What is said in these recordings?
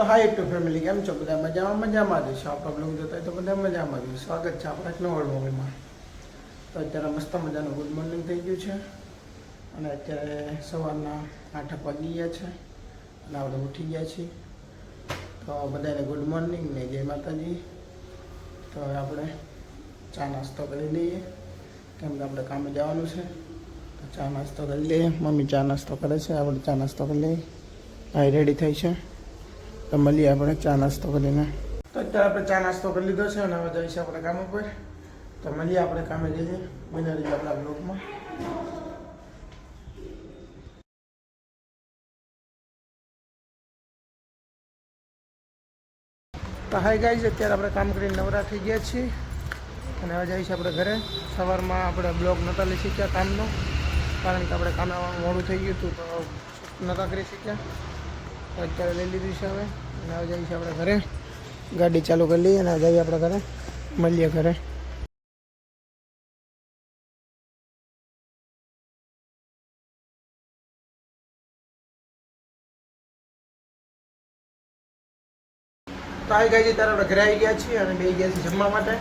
તો હાય two family, કેમ છો બધા? મજામાં જઈશું. આપણા બ્લોગ જોતા હોય તો બધા મજામાં જઈશું. સ્વાગત છે આપણા એક નવા બ્લોગમાં. તો અત્યારે મસ્ત મજાનું ગુડ મોર્નિંગ થઈ ગયું છે અને અત્યારે સવારના 8 વાગી ગયા છે અને આપણે ઉઠી ગયા છીએ. તો બધાને ગુડ મોર્નિંગ ને જય માતાજી. તો હવે આપણે ચા નાસ્તો કરી લઈએ, કેમ કે આપણે કામે જવાનું છે. તો ચા નાસ્તો કરી લઈએ. મમ્મી ચા નાસ્તો કરે છે, આપણે ચા નાસ્તો કરી લઈએ. ભાઈ રેડી થઈ છે, તો મળીએ આપણે ચા નાસ્તો કરીને. તો અત્યારે આપણે ચા નાસ્તો કરી લીધો છે અને હવે જઈશું આપણે કામ ઉપર. તો મળીએ આપણે કામે જઈએ. બના રહીએ આપણા બ્લોગમાં. તો હાય ગાઈઝ, અત્યારે આપણે કામ કરીને નવરા થઈ ગયા છીએ અને હવે જઈશું આપણે ઘરે. સવારમાં આપણે બ્લોગ નહોતા લઈ શક્યા કામનો, કારણ કે આપણે કામે મોડું થઈ ગયું હતું, તો નહોતા કરી શક્યા. તો અત્યારે લઈ લીધું છે હવે અને હવે જઈશું આપણે ઘરે. ગાડી ચાલુ કરી લઈએ અને જઈએ આપણે ઘરે. મળીએ ઘરે. તો આવી ગઈ છે, ત્યારે આપણે ઘરે આવી ગયા છીએ અને બે ગયા છીએ જમવા માટે.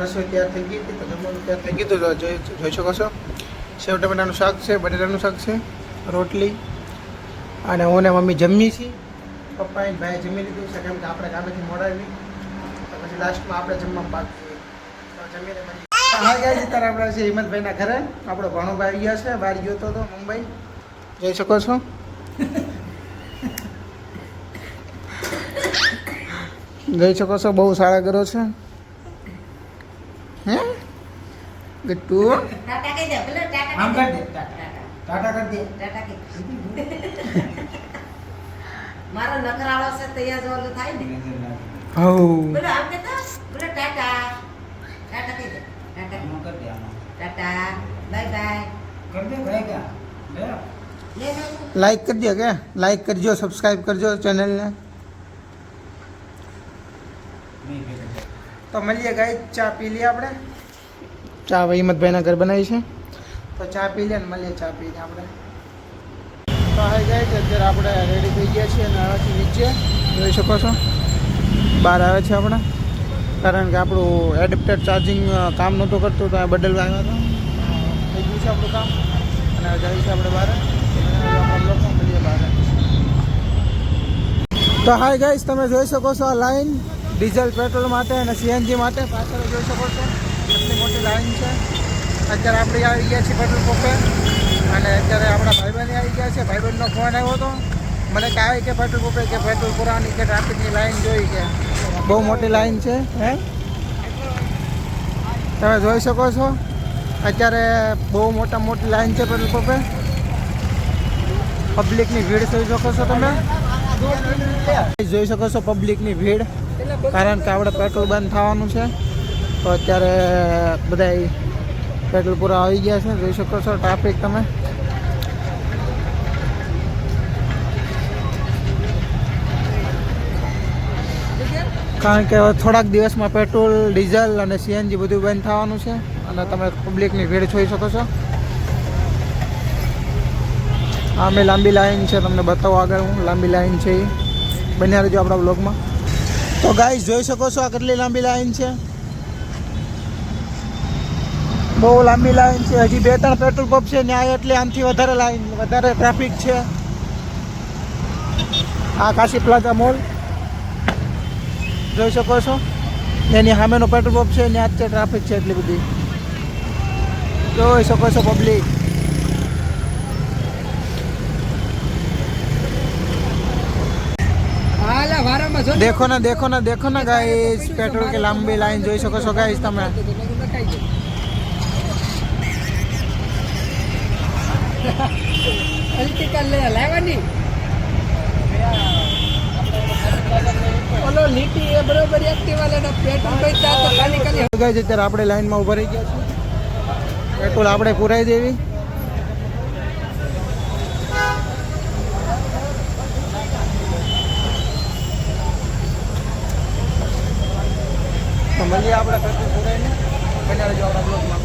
રસોઈ તૈયાર થઈ ગઈ હતી, તો જમવાનું તૈયાર થઈ ગયું. તો જોઈ શકો છો, સેવ ટમેટાનું શાક છે, બટેટાનું શાક છે, રોટલી અને હું ને મમ્મી જમી છીએ. પપ્પા અને ભાઈ જમી લીધું છે, કેમ કે આપણે કામેથી મોડા આવી, તો પછી લાસ્ટમાં આપણે જમવા બાકી જમીને હા ગયા છે. ત્યારે આપણે છે હિંમતભાઈના ઘરે. આપણો ભાણુભાઈ આવી ગયા છે, બહાર ગયો હતો મુંબઈ. જોઈ શકો છો. જોઈ શકો છો, બહુ સારા ઘરો છે. હે ગટ્ટુ ટાટા કહી દે, ભલે ટાટા આમ કર દે. ટાટા કર દે. ટાટા કહી મારો નકરાળો છે તૈયાર જો ઓલું થાય ને. હો ભલે આમ કે તો ભલે ટાટા ટાટા કહી દે. ટાટા કર દે આમાં. ટાટા બાય બાય કર દે ભાઈ કા લે લે લે લાઈક કરજો, કે લાઈક કરજો, સબસ્ક્રાઇબ કરજો ચેનલને. નહીં ભેગા તો મળીએ ગાઈ, ચા પી લઈએ આપણે. ચા હિંમતભાઈના ઘર બનાવી છે, તો ચા પી લે ને મળીએ. ચા પીને આપણે તો આવી ગાઈ છે. અત્યારે આપણે રેડી થઈ ગયા છીએ અને આવાથી નીચે જોઈ શકો છો બહાર આવે છે આપણે, કારણ કે આપણું એડપ્ટર ચાર્જિંગ કામ નહોતું કરતું, તો આ બદલવા આવ્યા હતા. થઈ ગયું છે આપણું કામ અને હવે જઈએ છીએ આપણે બહાર. આપણા બ્લોકમાં મળીએ બહાર. તો હાય ગાઈસ, તમે જોઈ શકો છો આ લાઈન ડીઝલ પેટ્રોલ માટે અને સીએનજી માટે. પાછળ જોઈ શકો છો કેટલી મોટી લાઈન છે. અત્યારે આપણે આવી ગયા છીએ પેટ્રોલ પંપે અને અત્યારે આપણા ભાઈબંધ આવી ગયા છે. ભાઈબંધનો ફોન આવ્યો હતો મને, કે આવી કે પેટ્રોલ પંપે કે પેટ્રોલ પુરાવાની કે ટ્રાફિકની લાઈન જોઈ, કે બહુ મોટી લાઈન છે. હે તમે જોઈ શકો છો અત્યારે બહુ મોટી લાઈન છે પેટ્રોલ પંપે. પબ્લિકની ભીડ જોઈ શકો છો તમે. જોઈ શકો છો પબ્લિકની ભીડ, કારણ કે આપણે પેટ્રોલ બંધ થવાનું છે. તો અત્યારે બધા પેટ્રોલ પૂરા આવી ગયા છે. જોઈ શકો છો ટ્રાફિક તમે. કારણ કે થોડાક દિવસમાં પેટ્રોલ, ડીઝલ અને સીએનજી બધું બંધ થવાનું છે અને તમે પબ્લિકની ભીડ જોઈ શકો છો. આમે લાંબી લાઈન છે, તમને બતાવો આગળ હું લાંબી લાઈન છે એ. બન્યા રહેજો આપણા બ્લોગમાં. તો ગાઈસ જોઈ શકો છો આ કેટલી લાંબી લાઈન છે. બહુ લાંબી લાઈન છે. હજી 2-3 પેટ્રોલ પંપ છે ત્યાં, એટલે આનાથી વધારે લાઈન, વધારે ટ્રાફિક છે. આ કાશી પ્લાઝા મોલ જોઈ શકો છો, એની સામેનો પેટ્રોલ પંપ છે, ત્યાં જ ટ્રાફિક છે એટલી બધી. જોઈ શકો છો પબ્લિક. देखो ना देखो ना देखो ना गाइस, पेट्रोल की लंबी लाइन જોઈ શકો છો ગાइस તમે. ઇલેક્ટ્રિકલ લે લાવવાની ઓલો લીટી એ બરોબર એક્ટિવા લેનો પેટ્રોલ પૈસા તો ખાલી ખાલી. ગાइस અત્યારે આપણે લાઈનમાં ઊભા રહી ગયા છીએ. પેટ્રોલ આપણે પુરાઈ દેવી. તો મળીએ આપણે પેટ્રોલ પુરાઈને. બન્યા રહેજો આપણા બ્લોગમાં.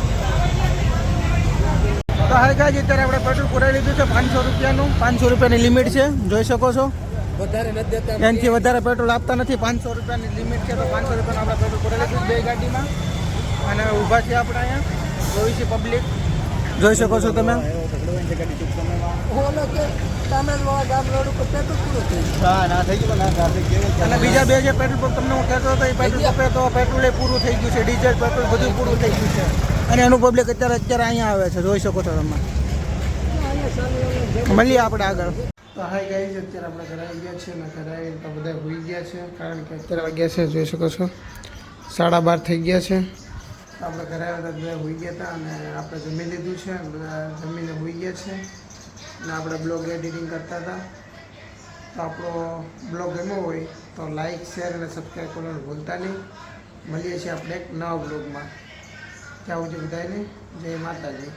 તો હાય ગાઈસ, અત્યારે આપણે પેટ્રોલ પુરાઈ લીધું છે 500 રૂપિયાનું. 500 રૂપિયાની લિમિટ છે, જોઈ શકો છો. વધારે નથી દેતા એનાથી વધારે પેટ્રોલ આપતા નથી. 500 રૂપિયાની લિમિટ છે, તો 500 રૂપિયાનું આપણે પેટ્રોલ ભરેલું છે બે ગાડીમાં. અને ઊભા છીએ આપણે અહીંયા, જોઈ છે પબ્લિક, જોઈ શકો છો તમે. ઓલો કે તામેલવાળા ગામ રોડ ઉપર પેટ્રોલ પૂરું થઈ ગયું. અને બીજા બે જે પેટ્રોલ પંપ તમને હું કહેતો હતો, એ પેટ્રોલ પંપે તો પેટ્રોલ એ પૂરું થઈ ગયું છે, ડીઝલ પેટ્રોલ બધું પૂરું થઈ ગયું છે. અને એનું પબ્લિક અત્યારે અહીંયા આવે છે, જોઈ શકો છો તમે. મળીએ આપણે આગળ. તો હાઈ ગાઈઝ, અત્યારે આપણે ઘરે આવી ગયા છીએ, અને ઘરે આવીને તો બધા હોઈ ગયા છે, કારણ કે અત્યારે વાગ્યા છે, જોઈ શકો છો 12:30 થઈ ગયા છે. આપણે ઘરે આવ્યા હતા, બધા હોઈ ગયા હતા, અને આપણે જમી લીધું છે, બધા જમીને હોઈ ગયા છે. અને આપણે બ્લોગ એડિટિંગ કરતા હતા. તો આપણો બ્લોગ ગમ્યો હોય તો લાઈક, શેર અને સબસ્ક્રાઈબ કરવાનું ભૂલતા નહીં. મળીએ છીએ આપણે એક નવા બ્લોગમાં. ત્યાં સુધી બધાને જય માતાજી.